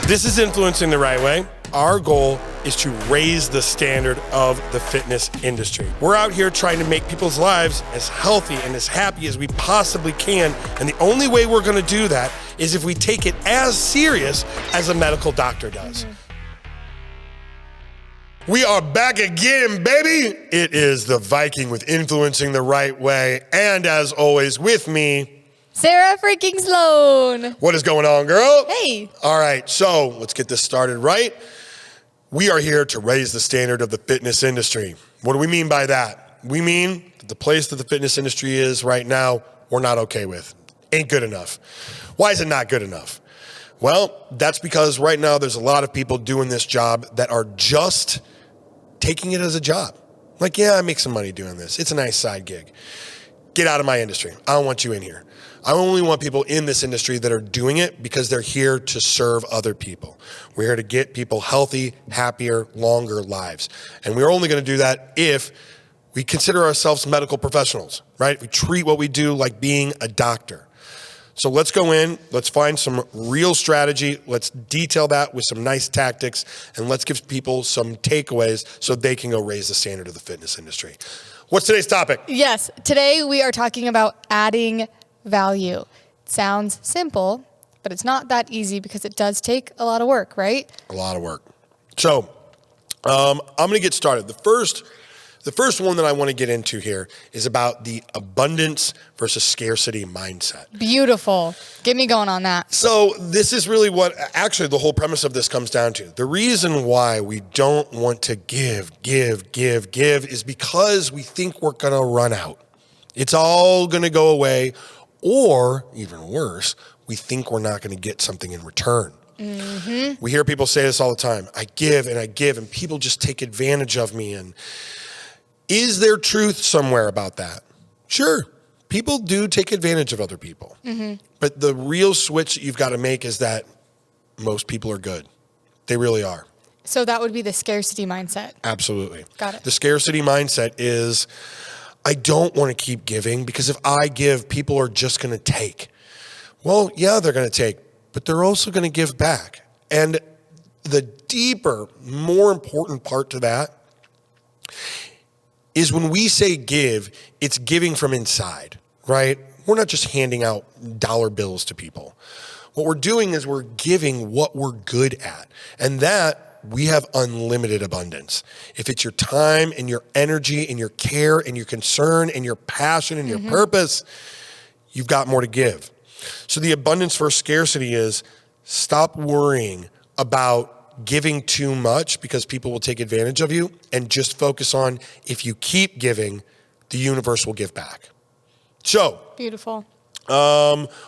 This is Influencing the Right Way. Our goal is to raise the standard of the fitness industry. We're out here trying to make people's lives as healthy and as happy as we possibly can. And the only way we're going to do that is if we take it as serious as a medical doctor does. We are back again, baby. It is the Viking with Influencing the Right Way. And as always, with me, Sarah freaking Sloan. What is going on, girl? Hey. All right, so let's get this started right. We are here to raise the standard of the fitness industry. What do we mean by that? We mean that the place that the fitness industry is right now, we're not okay with. Ain't good enough. Why is it not good enough? Well, that's because right now there's a lot of people doing this job that are just taking it as a job. Like, yeah, I make some money doing this. It's a nice side gig. Get out of my industry. I don't want you in here. I only want people in this industry that are doing it because they're here to serve other people. We're here to get people healthy, happier, longer lives. And we're only going to do that if we consider ourselves medical professionals, right? We treat what we do like being a doctor. So let's go in, let's find some real strategy, let's detail that with some nice tactics, and let's give people some takeaways so they can go raise the standard of the fitness industry. What's today's topic? Yes, today we are talking about adding value. It sounds simple, but it's not that easy because it does take a lot of work, right? A lot of work. So I'm going to get started. The first one that I want to get into here is about the abundance versus scarcity mindset. Beautiful. Get me going on that. So this is really what actually the whole premise of this comes down to. The reason why we don't want to give is because we think we're going to run out. It's all going to go away, or even worse, we think we're not going to get something in return. Mm-hmm. We hear people say this all the time. I give, and people just take advantage of me. And is there truth somewhere about that? Sure. People do take advantage of other people. Mm-hmm. But the real switch that you've got to make is that most people are good. They really are. So that would be the scarcity mindset. Absolutely. Got it. The scarcity mindset is, I don't want to keep giving because if I give, people are just going to take. Well, yeah, they're going to take, but they're also going to give back. And the deeper, more important part to that is when we say give, it's giving from inside, right? We're not just handing out dollar bills to people. What we're doing is we're giving what we're good at. And that we have unlimited abundance. If it's your time and your energy and your care and your concern and your passion and your purpose, you've got more to give. So the abundance versus scarcity is stop worrying about giving too much because people will take advantage of you and just focus on if you keep giving, the universe will give back. So Beautiful.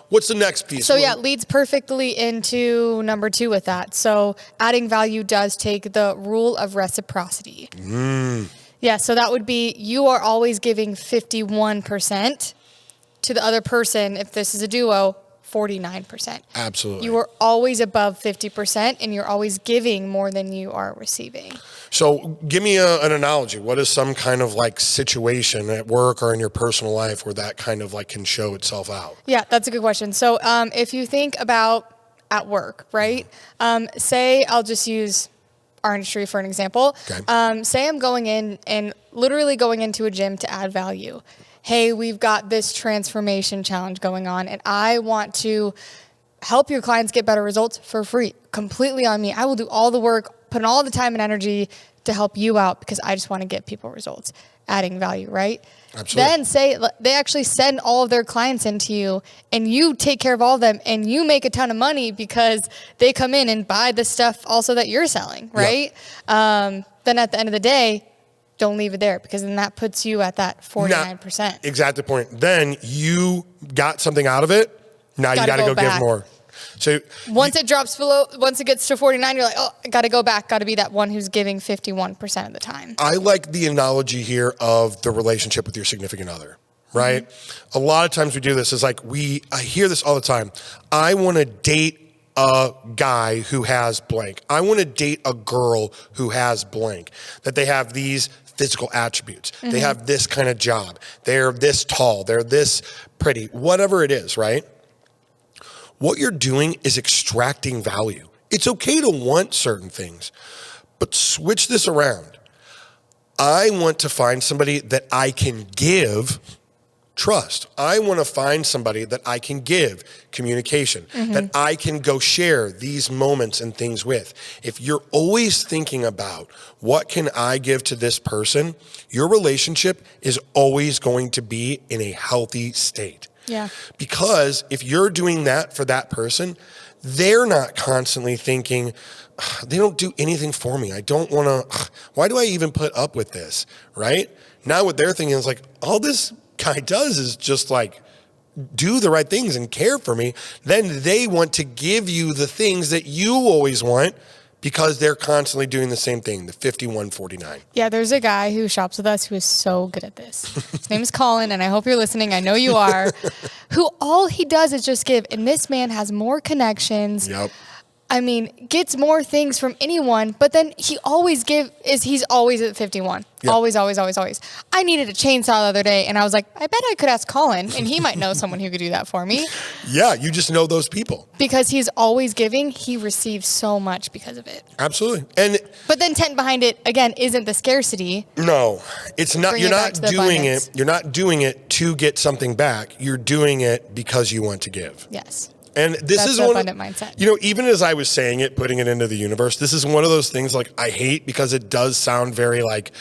What's the next piece? So yeah, it leads perfectly into number 2 with that. So adding value does take the rule of reciprocity. Yeah, so that would be you are always giving 51% to the other person. If this is a duo, 49%. Absolutely. You are always above 50% and you're always giving more than you are receiving. So give me an analogy. What is some kind of like situation at work or in your personal life where that kind of like can show itself out? Yeah, that's a good question. So if you think about at work, right? Say I'll just use our industry for an example. Okay. Say I'm going in and literally going into a gym to add value. Hey, we've got this transformation challenge going on and I want to help your clients get better results for free, completely on me. I will do all the work, put in all the time and energy to help you out because I just want to get people results, adding value, right? Absolutely. Then say they actually send all of their clients into you and you take care of all of them and you make a ton of money because they come in and buy the stuff also that you're selling, right? Yep. Then at the end of the day, don't leave it there because then that puts you at that 49%. Now, exactly the point. Then you got something out of it. Now you got to go give more. So once it drops below, once it gets to 49, you're like, oh, I got to go back. Got to be that one who's giving 51% of the time. I like the analogy here of the relationship with your significant other, right? Mm-hmm. A lot of times we do this. It's like I hear this all the time. I want to date a guy who has blank. I want to date a girl who has blank. That they have these physical attributes. Mm-hmm. They have this kind of job. They're this tall. They're this pretty. Whatever it is, right? what you're doing is extracting value. It's okay to want certain things, but switch this around. I want to find somebody that I can give trust. I want to find somebody that I can give communication, that I can go share these moments and things with. If you're always thinking about what can I give to this person, your relationship is always going to be in a healthy state. Yeah. Because if you're doing that for that person, they're not constantly thinking, they don't do anything for me. I don't want to, why do I even put up with this? Right? Now what they're thinking is like, all this guy does is just like do the right things and care for me. Then they want to give you the things that you always want because they're constantly doing the same thing, the 51-49. Yeah, there's a guy who shops with us who is so good at this. His name is Colin, and I hope you're listening. I know you are. Who all he does is just give. And this man has more connections. Yep. I mean, gets more things from anyone, but then he's always at 51. Yep. Always. I needed a chainsaw the other day, and I was like, I bet I could ask Colin, and he might know someone who could do that for me. Yeah, you just know those people. Because he's always giving, he receives so much because of it. Absolutely. But the intent behind it, again, isn't the scarcity. No, it's not. Bring You're it back not to the doing abundance. it. You're not doing it to get something back. You're doing it because you want to give. Yes. And this That's is the one abundant mindset. You know, even as I was saying it, putting it into the universe, this is one of those things like I hate because it does sound very like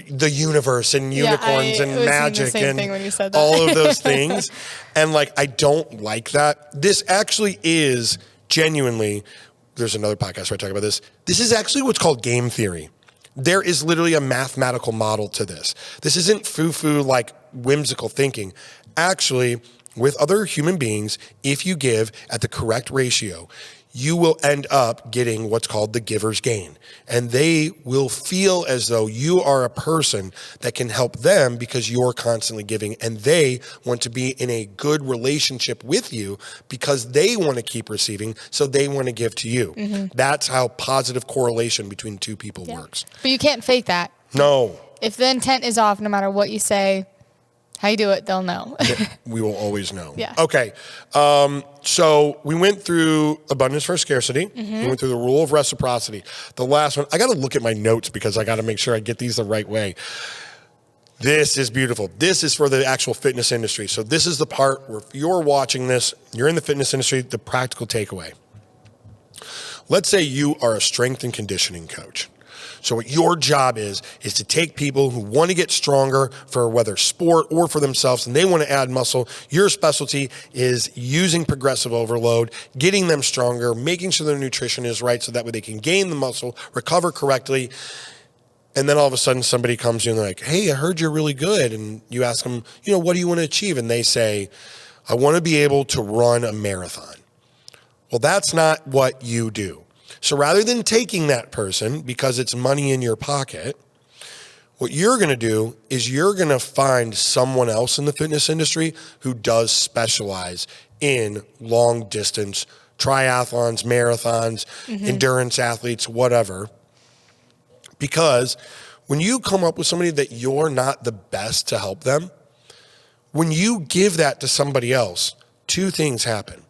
the universe and unicorns and magic same thing and when you said that. all of those things. And like, I don't like that. This actually is genuinely, there's another podcast where I talk about this. This is actually what's called game theory. There is literally a mathematical model to this. This isn't foo-foo like whimsical thinking. Actually, with other human beings, if you give at the correct ratio, you will end up getting what's called the giver's gain. And they will feel as though you are a person that can help them because you're constantly giving. And they want to be in a good relationship with you because they want to keep receiving. So they want to give to you. That's how positive correlation between two people works. But you can't fake that. No. If the intent is off, no matter what you say, how you do it, they'll know. We will always know. Yeah. Okay. So we went through abundance versus scarcity. We went through the rule of reciprocity. The last one, I got to look at my notes because I got to make sure I get these the right way. This is beautiful. This is for the actual fitness industry. So this is the part where if you're watching this, you're in the fitness industry, the practical takeaway. Let's say you are a strength and conditioning coach. So what your job is to take people who want to get stronger for whether sport or for themselves, and they want to add muscle. Your specialty is using progressive overload, getting them stronger, making sure their nutrition is right so that way they can gain the muscle, recover correctly. And then all of a sudden somebody comes to you and they're like, hey, I heard you're really good. And you ask them, what do you want to achieve? And they say, I want to be able to run a marathon. Well, that's not what you do. So rather than taking that person because it's money in your pocket, what you're going to do is you're going to find someone else in the fitness industry who does specialize in long distance triathlons, marathons, endurance athletes, whatever. Because when you come up with somebody that you're not the best to help them, when you give that to somebody else, two things happen.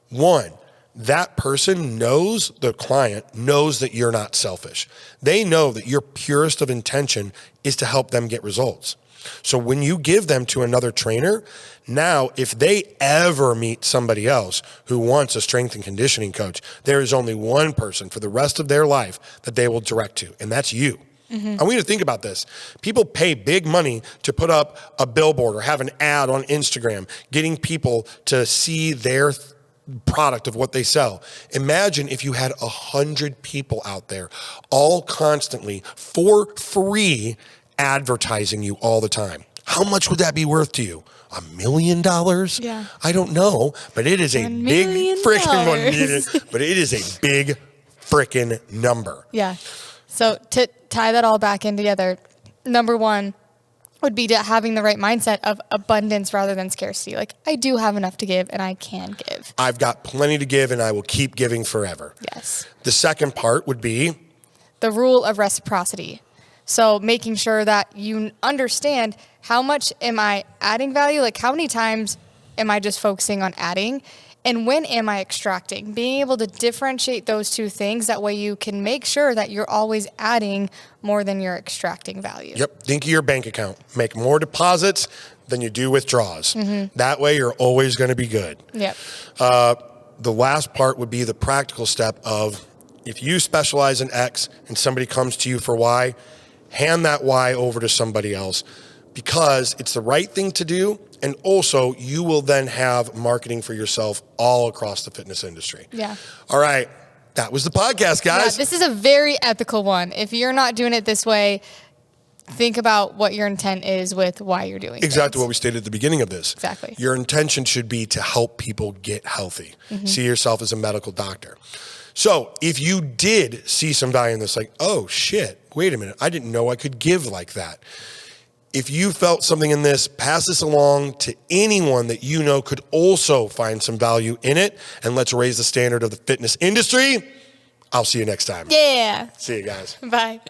One, that person knows, the client knows that you're not selfish. They know that your purest of intention is to help them get results. So when you give them to another trainer, now if they ever meet somebody else who wants a strength and conditioning coach, there is only one person for the rest of their life that they will direct to, and that's you. I want you to think about this. People pay big money to put up a billboard or have an ad on Instagram, getting people to see their product of what they sell. Imagine if you had 100 people out there all constantly for free advertising you all the time. How much would that be worth to you? $1 million? Yeah. I don't know, but it is a $1 big million. freaking one. But it is a big freaking number. Yeah. So to tie that all back in together, number one would be to having the right mindset of abundance rather than scarcity. Like, I do have enough to give and I can give. I've got plenty to give and I will keep giving forever. Yes. The second part would be The rule of reciprocity. So making sure that you understand how much am I adding value? Like, how many times am I just focusing on adding? And when am I extracting? Being able to differentiate those two things, that way you can make sure that you're always adding more than you're extracting value. Yep. Think of your bank account. Make more deposits than you do withdrawals. That way you're always going to be good. Yep. The last part would be the practical step of, if you specialize in X and somebody comes to you for Y, hand that Y over to somebody else, because it's the right thing to do. And also, you will then have marketing for yourself all across the fitness industry. Yeah. All right. That was the podcast, Yeah, guys. this is a very ethical one. If you're not doing it this way, think about what your intent is with why you're doing Exactly things. what we stated at the beginning of this. Exactly. Your intention should be to help people get healthy. See yourself as a medical doctor. So if you did see some value in this, like, oh shit, wait a minute, I didn't know I could give like that. If you felt something in this, pass this along to anyone that you know could also find some value in it. And let's raise the standard of the fitness industry. I'll see you next time. Yeah. See you guys. Bye.